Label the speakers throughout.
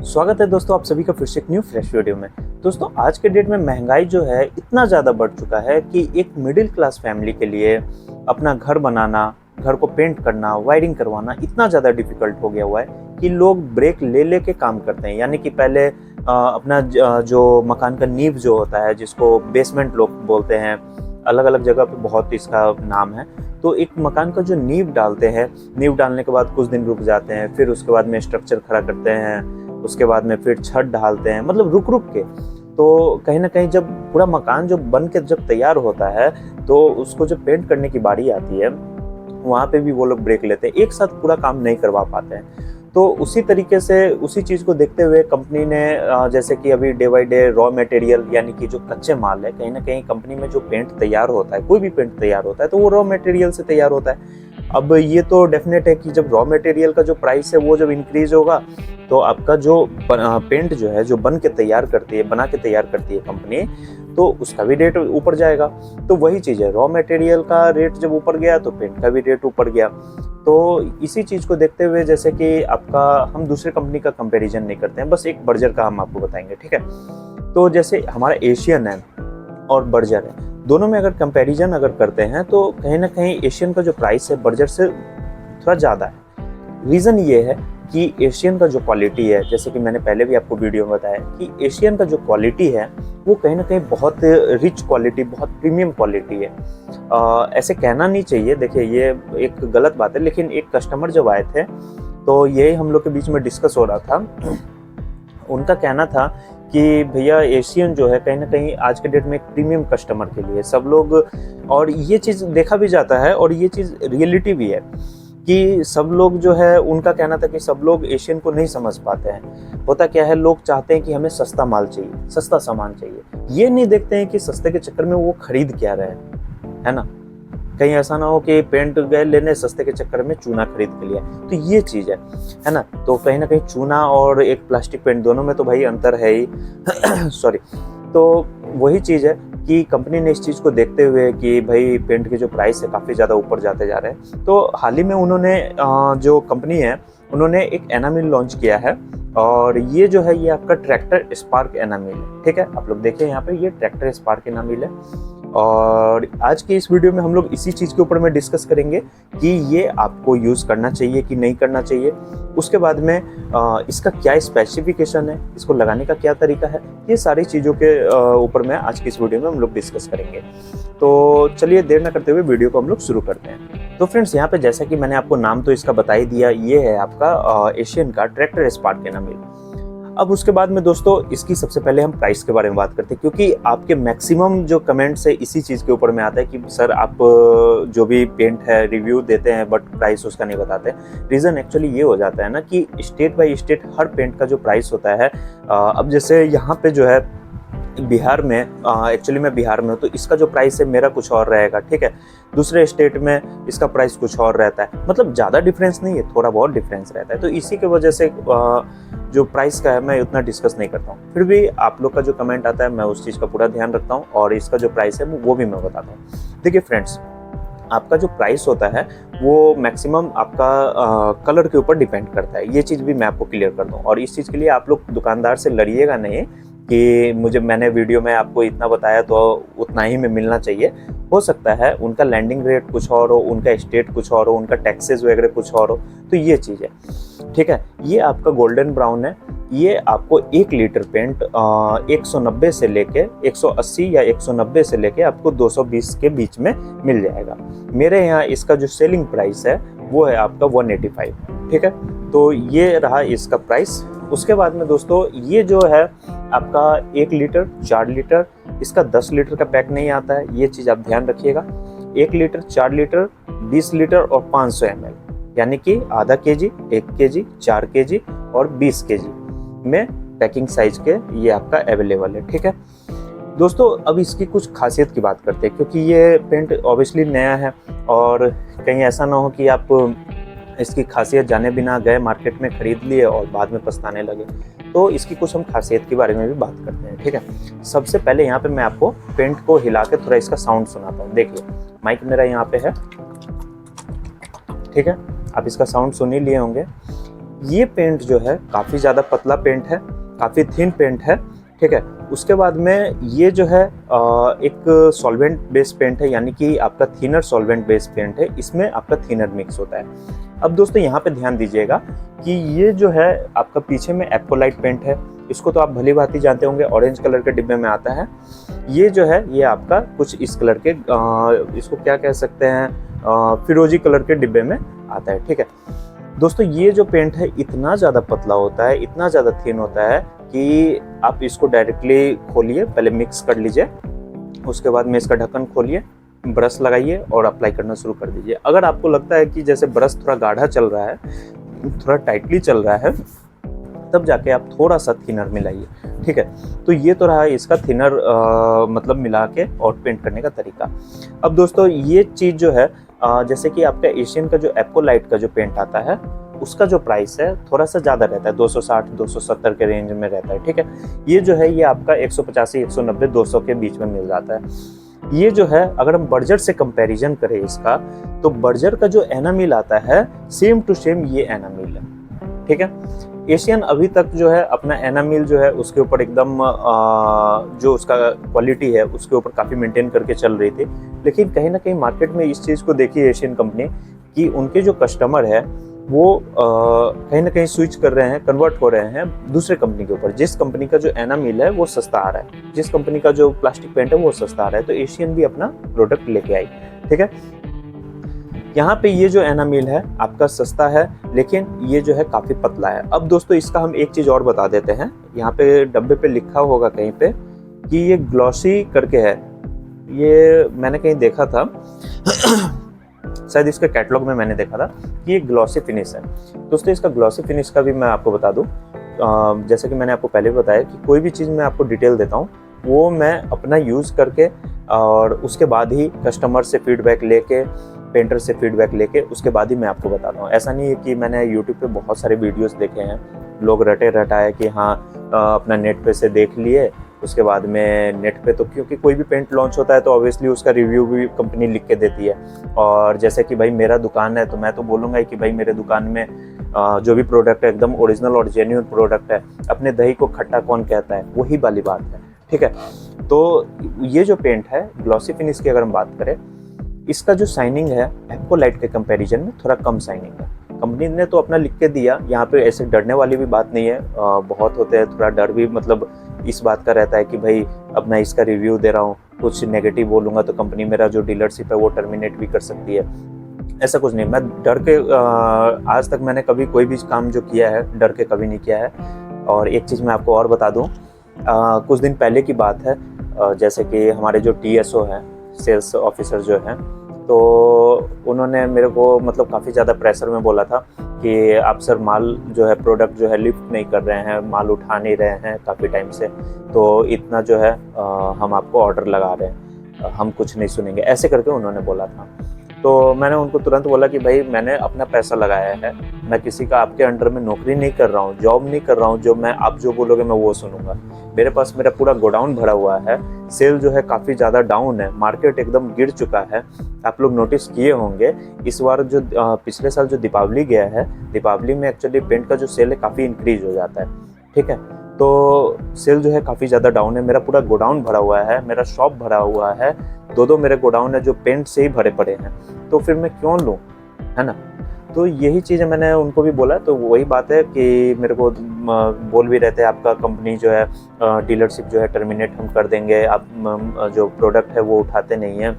Speaker 1: स्वागत है दोस्तों आप सभी का फिर से एक न्यू फ्रेश वीडियो में। दोस्तों आज के डेट में महंगाई जो है इतना ज़्यादा बढ़ चुका है कि एक मिडिल क्लास फैमिली के लिए अपना घर बनाना, घर को पेंट करना, वायरिंग करवाना इतना ज़्यादा डिफिकल्ट हो गया हुआ है कि लोग ब्रेक ले ले के काम करते हैं। यानी कि पहले अपना जो मकान का नींव जो होता है, जिसको बेसमेंट लोग बोलते हैं, अलग अलग जगह पे बहुत इसका नाम है। तो एक मकान का जो नींव डालते हैं, नींव डालने के बाद कुछ दिन रुक जाते हैं, फिर उसके बाद में स्ट्रक्चर खड़ा करते हैं, उसके बाद में फिर छत ढालते हैं, मतलब रुक रुक के। तो कहीं ना कहीं जब पूरा मकान जो बन के जब तैयार होता है तो उसको जब पेंट करने की बारी आती है, वहाँ पे भी वो लोग ब्रेक लेते हैं, एक साथ पूरा काम नहीं करवा पाते हैं। तो उसी तरीके से उसी चीज़ को देखते हुए कंपनी ने जैसे कि अभी day by day raw material यानी कि जो कच्चे माल है, कहीं ना कहीं कंपनी में जो पेंट तैयार होता है, कोई भी पेंट तैयार होता है तो वो रॉ मटेरियल से तैयार होता है। अब ये तो डेफिनेट है कि जब रॉ मटेरियल का जो प्राइस है वो जब इंक्रीज होगा तो आपका जो पेंट जो है, जो बन के तैयार करती है, बना के तैयार करती है कंपनी, तो उसका भी रेट ऊपर जाएगा। तो वही चीज़ है, रॉ मटेरियल का रेट जब ऊपर गया तो पेंट का भी रेट ऊपर गया। तो इसी चीज़ को देखते हुए जैसे कि आपका हम दूसरे कंपनी का कंपैरिजन नहीं करते हैं, बस एक बर्जर का हम आपको बताएंगे, ठीक है। तो जैसे हमारा एशियन है और बर्जर है, दोनों में अगर कंपैरिजन अगर करते हैं तो कहीं ना कहीं एशियन का जो प्राइस है बर्जर से थोड़ा ज़्यादा है। रीज़न ये है कि एशियन का जो क्वालिटी है, जैसे कि मैंने पहले भी आपको वीडियो में बताया कि एशियन का जो क्वालिटी है वो कहीं ना कहीं बहुत रिच क्वालिटी, बहुत प्रीमियम क्वालिटी है। ऐसे कहना नहीं चाहिए, देखिए ये एक गलत बात है, लेकिन एक कस्टमर जब आए थे तो यही हम लोग के बीच में डिस्कस हो रहा था। उनका कहना था कि भैया एशियन जो है कहीं ना कहीं आज के डेट में एक प्रीमियम कस्टमर के लिए सब लोग, और ये चीज़ देखा भी जाता है और ये चीज़ रियलिटी भी है कि सब लोग जो है, उनका कहना था कि सब लोग एशियन को नहीं समझ पाते हैं। होता क्या है, लोग चाहते हैं कि हमें सस्ता माल चाहिए, सस्ता सामान चाहिए, ये नहीं देखते हैं कि सस्ते के चक्कर में वो खरीद क्या रहे हैं, है ना। कहीं ऐसा ना हो कि पेंट गए लेने, सस्ते के चक्कर में चूना खरीद के लिया। तो ये चीज़ है ना। तो कहीं ना कहीं चूना और एक प्लास्टिक पेंट दोनों में तो भाई अंतर है ही। सॉरी। तो वही चीज़ है कि कंपनी ने इस चीज़ को देखते हुए कि भाई पेंट के जो प्राइस है काफ़ी ज़्यादा ऊपर जाते जा रहे हैं, तो हाल ही में उन्होंने जो कंपनी है उन्होंने एक एनामिल लॉन्च किया है। और ये जो है ये आपका ट्रैक्टर स्पार्क एनामिल है, ठीक है। आप लोग देखें यहाँ पे, ये ट्रैक्टर स्पार्क एनामिल है। और आज की इस वीडियो में हम लोग इसी चीज़ के ऊपर में डिस्कस करेंगे कि ये आपको यूज़ करना चाहिए कि नहीं करना चाहिए। उसके बाद में इसका क्या स्पेसिफिकेशन है, इसको लगाने का क्या तरीका है, ये सारी चीज़ों के ऊपर में आज की इस वीडियो में हम लोग डिस्कस करेंगे। तो चलिए देर ना करते हुए वीडियो को हम लोग शुरू करते हैं। तो फ्रेंड्स यहाँ पे जैसा कि मैंने आपको नाम तो इसका बता ही दिया, ये है आपका एशियन का ट्रैक्टर स्पार्क एनामिल। अब उसके बाद में दोस्तों इसकी सबसे पहले हम प्राइस के बारे में बात करते हैं, क्योंकि आपके मैक्सिमम जो कमेंट्स है इसी चीज़ के ऊपर में आता है कि सर आप जो भी पेंट है रिव्यू देते हैं बट प्राइस उसका नहीं बताते। रीज़न एक्चुअली ये हो जाता है ना कि स्टेट बाय स्टेट हर पेंट का जो प्राइस होता है, अब जैसे यहाँ पे जो है बिहार में, एक्चुअली मैं बिहार में हूँ, तो इसका जो प्राइस है मेरा कुछ और रहेगा, ठीक है। दूसरे स्टेट में इसका प्राइस कुछ और रहता है, मतलब ज़्यादा डिफरेंस नहीं है, थोड़ा बहुत डिफरेंस रहता है। तो इसी की वजह से जो प्राइस का है मैं उतना डिस्कस नहीं करता हूँ। फिर भी आप लोग का जो कमेंट आता है मैं उस चीज़ का पूरा ध्यान रखता हूँ और इसका जो प्राइस है वो भी मैं बताता हूँ। देखिए फ्रेंड्स, आपका जो प्राइस होता है वो मैक्सिमम आपका कलर के ऊपर डिपेंड करता है, ये चीज़ भी मैं आपको क्लियर कर दूँ। और इस चीज़ के लिए आप लोग दुकानदार से लड़िएगा नहीं कि मैंने वीडियो में आपको इतना बताया तो उतना ही में मिलना चाहिए। हो सकता है उनका लैंडिंग रेट कुछ और हो, उनका स्टेट कुछ और हो, उनका टैक्सेस वगैरह कुछ और हो, तो ये चीज़ है, ठीक है। ये आपका गोल्डन ब्राउन है, ये आपको 1 लीटर पेंट 190 से लेके 180 या 190 से लेके आपको 220 के बीच में मिल जाएगा। मेरे यहाँ इसका जो सेलिंग प्राइस है वो है आपका 185, ठीक है। तो ये रहा इसका प्राइस। उसके बाद में दोस्तों ये जो है आपका 1 लीटर, 4 लीटर, इसका 10 लीटर का पैक नहीं आता है, ये चीज़ आप ध्यान रखिएगा। 1 लीटर, 4 लीटर, 20 लीटर और 500 ml, यानी कि आधा केजी, 1 केजी, 4 केजी और 20 केजी में पैकिंग साइज के ये आपका अवेलेबल है, ठीक है दोस्तों। अब इसकी कुछ खासियत की बात करते हैं, क्योंकि ये पेंट ऑब्वियसली नया है और कहीं ऐसा ना हो कि आप इसकी खासियत जाने बिना गए मार्केट में खरीद लिए और बाद में पछताने लगे। तो इसकी कुछ हम खासियत के बारे में भी बात करते हैं, ठीक है। सबसे पहले यहाँ पे मैं आपको पेंट को हिला के थोड़ा इसका साउंड सुनाता हूँ। देखिए माइक मेरा यहाँ पे है, ठीक है, आप इसका साउंड सुन ही लिए होंगे। ये पेंट जो है काफ़ी ज़्यादा पतला पेंट है, काफ़ी थिन पेंट है, ठीक है। उसके बाद में ये जो है एक सॉल्वेंट बेस्ड पेंट है, यानी कि आपका थिनर सॉल्वेंट बेस्ड पेंट है, इसमें आपका थिनर मिक्स होता है। अब दोस्तों यहाँ पे ध्यान दीजिएगा कि ये जो है आपका पीछे में एक्वालाइट पेंट है, इसको तो आप भली भांति जानते होंगे, ऑरेंज कलर के डिब्बे में आता है। ये जो है ये आपका कुछ इस कलर के इसको क्या कह सकते हैं, फिरोजी कलर के डिब्बे में आता है, ठीक है। दोस्तों ये जो पेंट है इतना ज़्यादा पतला होता है, इतना ज़्यादा थिन होता है कि आप इसको डायरेक्टली खोलिए, पहले मिक्स कर लीजिए, उसके बाद में इसका ढक्कन खोलिए, ब्रश लगाइए और अप्लाई करना शुरू कर दीजिए। अगर आपको लगता है कि जैसे ब्रश थोड़ा गाढ़ा चल रहा है, थोड़ा टाइटली चल रहा है, तब जाके आप थोड़ा सा थिनर मिलाइए, ठीक है। तो ये तो रहा इसका थिनर मतलब मिला के और पेंट करने का तरीका। अब दोस्तों ये चीज़ जो है जैसे कि आपका एशियन का जो एक्वालाइट का जो पेंट आता है उसका जो प्राइस है थोड़ा सा ज़्यादा रहता है, 260-270 के रेंज में रहता है, ठीक है। ये जो है ये आपका 185, 190, 200 के बीच में मिल जाता है। ये जो है अगर हम बर्जर से कंपैरिजन करें इसका, तो बर्जर का जो एनामिल आता है सेम टू सेम ये एनामिल है, ठीक है। एशियन अभी तक जो है अपना एनामिल जो है उसके ऊपर एकदम जो उसका क्वालिटी है उसके ऊपर काफ़ी मेंटेन करके चल रही थी, लेकिन कहीं ना कहीं मार्केट में इस चीज़ को देखी एशियन कंपनी कि उनके जो कस्टमर है वो कहीं ना कहीं स्विच कर रहे हैं, कन्वर्ट हो रहे हैं दूसरे कंपनी के ऊपर। जिस कंपनी का जो एनामिल है वो सस्ता आ रहा है, जिस कंपनी का जो प्लास्टिक पेंट है वो सस्ता आ रहा है, तो एशियन भी अपना प्रोडक्ट लेके आई, ठीक है। यहाँ पे ये जो एनामिल है आपका सस्ता है, लेकिन ये जो है काफ़ी पतला है। अब दोस्तों इसका हम एक चीज़ और बता देते हैं, यहाँ पे डब्बे पे लिखा होगा कहीं पे कि ये ग्लॉसी करके है, ये मैंने कहीं देखा था शायद इसके कैटलॉग में मैंने देखा था कि ये ग्लॉसी फिनिश है। दोस्तों इसका ग्लॉसी फिनिश का भी मैं आपको बता दूँ, जैसे कि मैंने आपको पहले बताया कि कोई भी चीज़ मैं आपको डिटेल देता हूँ वो मैं अपना यूज़ करके और उसके बाद ही कस्टमर से फीडबैक लेके, पेंटर से फीडबैक लेके उसके बाद ही मैं आपको बताता हूँ। ऐसा नहीं है कि मैंने यूट्यूब पे बहुत सारे वीडियोस देखे हैं, लोग रटे रटाए कि हाँ अपना नेट पे से देख लिए, उसके बाद में नेट पे तो क्योंकि कोई भी पेंट लॉन्च होता है तो ऑब्वियसली उसका रिव्यू भी कंपनी लिख के देती है। और जैसे कि भाई मेरा दुकान है तो मैं तो बोलूँगा कि भाई मेरे दुकान में जो भी प्रोडक्ट है एकदम ओरिजिनल और जेन्युइन प्रोडक्ट है, अपने दही को खट्टा कौन कहता है, वही वाली बात है, ठीक है। तो ये जो पेंट है ग्लॉसी फिनिश की अगर हम बात करें, इसका जो शाइनिंग है एक्वालाइट के कंपैरिजन में थोड़ा कम शाइनिंग है। कंपनी ने तो अपना लिख के दिया, यहाँ पे ऐसे डरने वाली भी बात नहीं है। बहुत होते हैं थोड़ा डर भी, मतलब इस बात का रहता है कि भाई अब मैं इसका रिव्यू दे रहा हूँ, कुछ नेगेटिव बोलूँगा तो कंपनी मेरा जो डीलरशिप है वो टर्मिनेट भी कर सकती है। ऐसा कुछ नहीं, मैं डर के आज तक मैंने कभी कोई भी काम जो किया है डर के कभी नहीं किया है। और एक चीज़ मैं आपको और बता दूँ, कुछ दिन पहले की बात है, जैसे कि हमारे जो TSO हैं, सेल्स ऑफिसर जो हैं, तो उन्होंने मेरे को मतलब काफ़ी ज़्यादा प्रेशर में बोला था कि आप सर माल जो है प्रोडक्ट जो है लिफ्ट नहीं कर रहे हैं, माल उठा नहीं रहे हैं काफ़ी टाइम से, तो इतना जो है हम आपको ऑर्डर लगा रहे हैं, हम कुछ नहीं सुनेंगे, ऐसे करके उन्होंने बोला था। तो मैंने उनको तुरंत बोला कि भाई मैंने अपना पैसा लगाया है, मैं किसी का आपके अंडर में नौकरी नहीं कर रहा हूँ, जॉब नहीं कर रहा हूँ जो मैं आप जो बोलोगे मैं वो सुनूंगा। मेरे पास मेरा पूरा गोडाउन भरा हुआ है, सेल जो है काफ़ी ज़्यादा डाउन है, मार्केट एकदम गिर चुका है। आप लोग नोटिस किए होंगे इस बार जो पिछले साल जो दीपावली गया है, दीपावली में एक्चुअली पेंट का जो सेल है काफ़ी इंक्रीज हो जाता है, ठीक है। तो सेल जो है काफ़ी ज़्यादा डाउन है, मेरा पूरा गोडाउन भरा हुआ है, मेरा शॉप भरा हुआ है, दो मेरे गोडाउन है जो पेंट से ही भरे पड़े हैं, तो फिर मैं क्यों लूँ, है ना। तो यही चीज़ें मैंने उनको भी बोला, तो वही बात है कि मेरे को बोल भी रहते हैं आपका कंपनी जो है डीलरशिप जो है टर्मिनेट हम कर देंगे, आप जो प्रोडक्ट है वो उठाते नहीं हैं,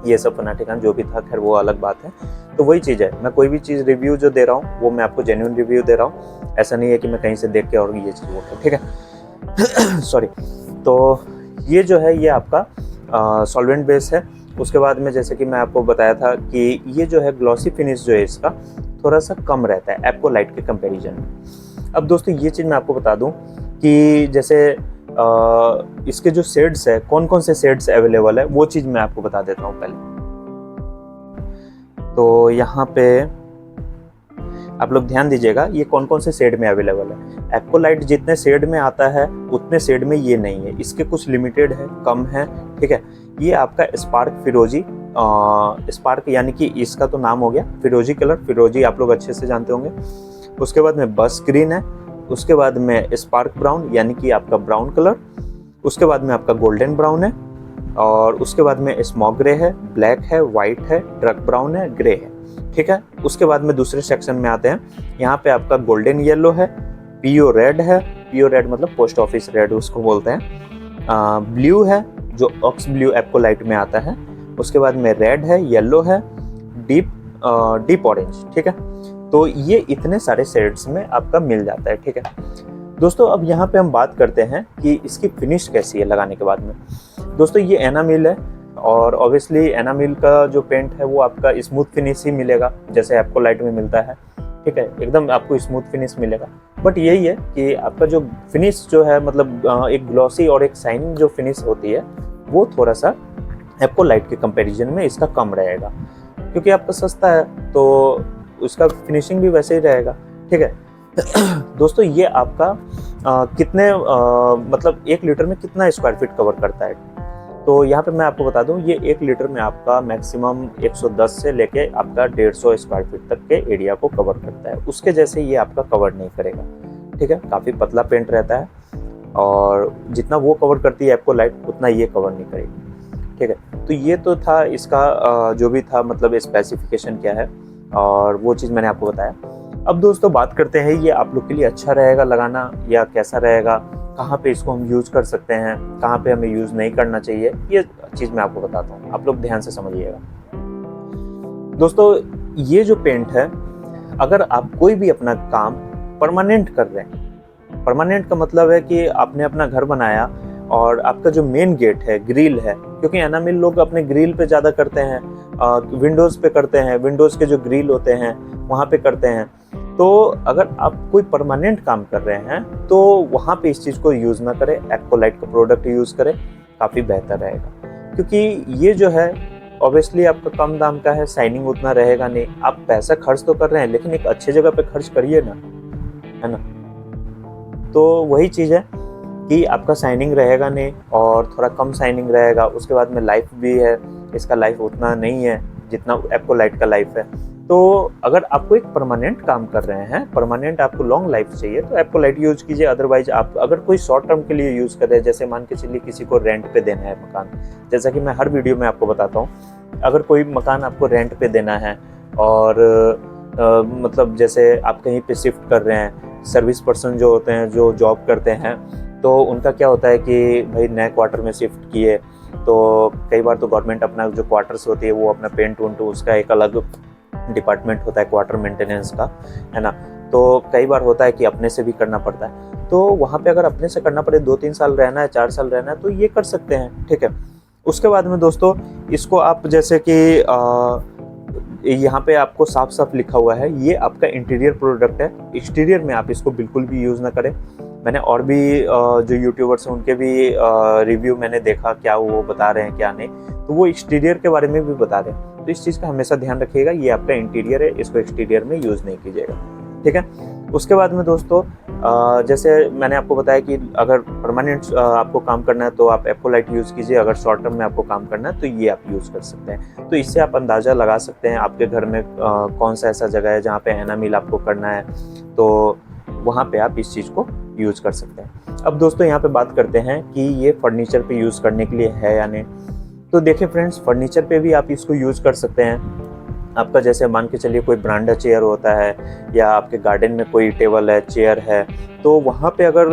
Speaker 1: ये सब फना ठिकाना जो भी था, खैर वो अलग बात है। तो वही चीज़ है, मैं कोई भी चीज़ रिव्यू जो दे रहा हूँ वो मैं आपको जेन्युइन रिव्यू दे रहा हूँ, ऐसा नहीं है कि मैं कहीं से देख के और ये चीज़ बोलता हूँ, ठीक है। सॉरी। तो ये जो है ये आपका सॉल्वेंट बेस है। उसके बाद में जैसे कि मैं आपको बताया था कि ये जो है ग्लॉसी फिनिश जो है इसका थोड़ा सा कम रहता है एक्वालाइट के कंपैरिजन में। अब दोस्तों ये चीज़ मैं आपको बता दूं कि जैसे इसके जो शेड्स है, कौन कौन से शेड्स अवेलेबल है वो चीज़ मैं आपको बता देता हूँ पहले। तो यहाँ पे आप लोग ध्यान दीजिएगा ये कौन कौन से शेड में अवेलेबल है। एक्वालाइट जितने शेड में आता है उतने शेड में ये नहीं है, इसके कुछ लिमिटेड है, कम है, ठीक है। ये आपका स्पार्क फिरोजी, स्पार्क यानी कि इसका तो नाम हो गया फिरोजी कलर, फिरोजी आप लोग अच्छे से जानते होंगे। उसके बाद में बस ग्रीन है, उसके बाद में स्पार्क ब्राउन यानी कि आपका ब्राउन कलर, उसके बाद में आपका गोल्डन ब्राउन है, और उसके बाद में स्मोक ग्रे है, ब्लैक है, वाइट है, डार्क ब्राउन है, ग्रे है। ठीक है, उसके बाद में दूसरे सेक्शन में आते हैं। यहाँ पे आपका गोल्डन येलो है, पीओ रेड है, पीओ रेड मतलब पोस्ट ऑफिस रेड उसको बोलते हैं, ब्लू है जो ऑक्स ब्लू एप्कोलाइट में आता है, उसके बाद में रेड है, येलो है, डीप ऑरेंज। ठीक है, तो ये इतने सारे शेड्स में आपका मिल जाता है। ठीक है दोस्तों, अब यहाँ पे हम बात करते हैं कि इसकी फिनिश कैसी है लगाने के बाद में। दोस्तों ये एनामिल है, और ऑब्वियसली एनामिल का जो पेंट है वो आपका स्मूथ फिनिश ही मिलेगा जैसे एप्कोलाइट में मिलता है। ठीक है, एकदम आपको स्मूथ फिनिश मिलेगा। बट यही है कि आपका जो फिनिश जो है मतलब एक ग्लॉसी और एक शाइनिंग जो फिनिश होती है वो थोड़ा सा एप्कोलाइट के कंपैरिजन में इसका कम रहेगा, क्योंकि आपका सस्ता है तो उसका फिनिशिंग भी वैसे ही रहेगा। ठीक है दोस्तों, ये आपका कितने मतलब 1 लीटर में कितना स्क्वायर फीट कवर करता है, तो यहाँ पे मैं आपको बता दूं, ये 1 लीटर में आपका मैक्सिमम 110 से लेके आपका 150 स्क्वायर फीट तक के एरिया को कवर करता है। उसके जैसे ये आपका कवर नहीं करेगा। ठीक है, काफ़ी पतला पेंट रहता है, और जितना वो कवर करती है एप्कोलाइट उतना ये कवर नहीं करेगी। ठीक है, तो ये तो था इसका जो भी था मतलब स्पेसिफिकेशन क्या है, और वो चीज़ मैंने आपको बताया। अब दोस्तों बात करते हैं ये आप लोग के लिए अच्छा रहेगा लगाना या कैसा रहेगा, कहाँ पे इसको हम यूज़ कर सकते हैं, कहाँ पे हमें यूज़ नहीं करना चाहिए, ये चीज़ मैं आपको बताता हूँ, आप लोग ध्यान से समझिएगा। दोस्तों ये जो पेंट है, अगर आप कोई भी अपना काम परमानेंट कर रहे हैं, परमानेंट का मतलब है कि आपने अपना घर बनाया और आपका जो मेन गेट है, ग्रिल है, क्योंकि एनामिल लोग अपने ग्रिल पे ज़्यादा करते हैं, विंडोज़ पे करते हैं, विंडोज़ के जो ग्रिल होते हैं वहाँ पे करते हैं। तो अगर आप कोई परमानेंट काम कर रहे हैं तो वहाँ पे इस चीज़ को यूज़ ना करें, एप्कोलाइट का प्रोडक्ट यूज़ करें, काफ़ी बेहतर रहेगा। क्योंकि ये जो है ऑब्वियसली आपका कम दाम का है, शाइनिंग उतना रहेगा नहीं, आप पैसा खर्च तो कर रहे हैं लेकिन एक अच्छे जगह पे खर्च करिए ना, है ना। तो वही चीज़ है कि आपका शाइनिंग रहेगा नहीं और थोड़ा कम शाइनिंग रहेगा। उसके बाद में लाइफ भी है, इसका लाइफ उतना नहीं है जितना एप्कोलाइट का लाइफ है। तो अगर आपको एक परमानेंट काम कर रहे हैं, परमानेंट आपको लॉन्ग लाइफ चाहिए, तो एप्कोलाइट यूज कीजिए। अदरवाइज आप अगर कोई शॉर्ट टर्म के लिए यूज़ कर रहे हैं, जैसे मान के चलिए किसी को रेंट पे देना है मकान, जैसा कि मैं हर वीडियो में आपको बताता हूँ, अगर कोई मकान आपको रेंट पे देना है और मतलब जैसे आप कहीं पे शिफ्ट कर रहे हैं, सर्विस पर्सन जो होते हैं जो जॉब करते हैं, तो उनका क्या होता है कि भाई नए क्वार्टर में शिफ्ट किए, तो कई बार तो गवर्नमेंट अपना जो क्वार्टर्स होती है वो अपना पेंट वेंट उसका एक अलग डिपार्टमेंट होता है क्वार्टर मेंटेनेंस का, है ना। तो कई बार होता है कि अपने से भी करना पड़ता है, तो वहाँ पे अगर अपने से करना पड़े, 2-3 साल रहना है, 4 साल रहना है, तो ये कर सकते हैं। ठीक है, उसके बाद में दोस्तों इसको आप जैसे कि यहाँ पे आपको साफ साफ लिखा हुआ है ये आपका इंटीरियर प्रोडक्ट है, एक्सटीरियर में आप इसको बिल्कुल भी यूज़ ना करें। मैंने और भी जो यूट्यूबर्स हैं उनके भी रिव्यू मैंने देखा, क्या वो बता रहे हैं क्या नहीं, तो वो एक्सटीरियर के बारे में भी बता रहे हैं। तो इस चीज़ का हमेशा ध्यान रखिएगा, ये आपका इंटीरियर है, इसको एक्सटीरियर में यूज़ नहीं कीजिएगा। ठीक है, उसके बाद में दोस्तों जैसे मैंने आपको बताया कि अगर परमानेंट आपको काम करना है तो आप एप्कोलाइट यूज़ कीजिए, अगर शॉर्ट टर्म में आपको काम करना है तो ये आप यूज़ कर सकते हैं। तो इससे आप अंदाज़ा लगा सकते हैं आपके घर में कौन सा ऐसा जगह है जहाँ पे एनामिल आपको करना है, तो वहाँ पे आप इस चीज़ को यूज़ कर सकते हैं। अब दोस्तों यहाँ पे बात करते हैं कि ये फर्नीचर पे यूज़ करने के लिए है या नहीं। तो देखिए फ्रेंड्स, फर्नीचर पे भी आप इसको यूज़ कर सकते हैं। आपका जैसे मान के चलिए कोई ब्रांडेड चेयर होता है, या आपके गार्डन में कोई टेबल है, चेयर है, तो वहाँ पे अगर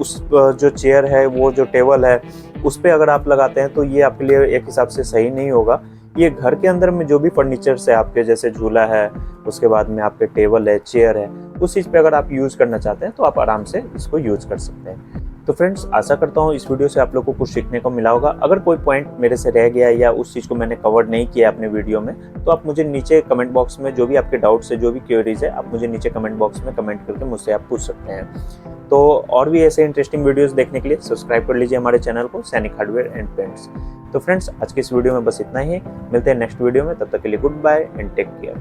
Speaker 1: उस जो चेयर है, वो जो टेबल है, उस पे अगर आप लगाते हैं तो ये आपके लिए एक हिसाब से सही नहीं होगा। ये घर के अंदर में जो भी फर्नीचर्स है आपके, जैसे झूला है, उसके बाद में आपके टेबल है, चेयर है, उस चीज़ पे अगर आप यूज़ करना चाहते हैं तो आप आराम से इसको यूज़ कर सकते हैं। तो फ्रेंड्स, आशा करता हूँ इस वीडियो से आप लोगों को कुछ सीखने को मिला होगा। अगर कोई पॉइंट मेरे से रह गया या उस चीज़ को मैंने कवर नहीं किया अपने वीडियो में, तो आप मुझे नीचे कमेंट बॉक्स में जो भी आपके डाउट्स है, जो भी क्वेरीज है, आप मुझे नीचे कमेंट बॉक्स में कमेंट करके मुझसे आप पूछ सकते हैं। तो और भी ऐसे इंटरेस्टिंग वीडियोज़ देखने के लिए सब्सक्राइब कर लीजिए हमारे चैनल को, सैनिक हार्डवेयर एंड पेंट्स। तो फ्रेंड्स, आज की इस वीडियो में बस इतना ही, मिलते हैं नेक्स्ट वीडियो में, तब तक के लिए good bye and take care.